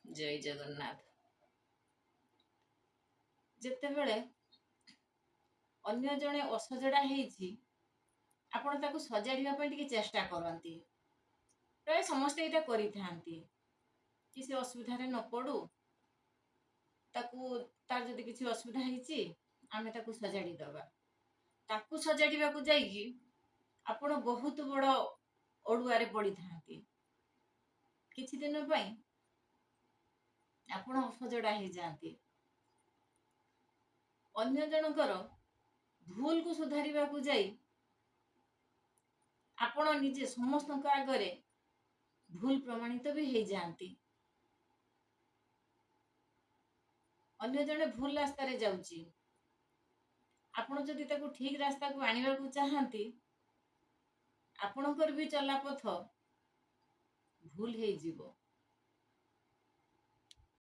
जय जगन्नाथ। जेतेबेले अन्य जने असजड़ा हेछि आपण ताकू सजाड़िया पे टिके चेष्टा करंती। प्राय समस्त एटा करि थांती कि से असुविधा रे न पड़ू, ताकू तार जदि किछि असुविधा हेछि आमे ताकू सजाड़ी दबा। ताकू सजाड़िबा को जाईकी आपण बहुत बड़ ओडुआरे पड़ी थांती। किछि दिन पई आपण असजड़ा हे जांती। अन्य जनकर भूल को सुधारिबा को जाई आपण निजे समस्त आगरे भूल प्रमाणित भी हो जाती। अन्य जने भूल रास्ता रे जाउची, आपण जदि ताकू ठीक रास्ता को आनिबा को चाहंती, आपणकर भी चला पथ भूल हे जीवो।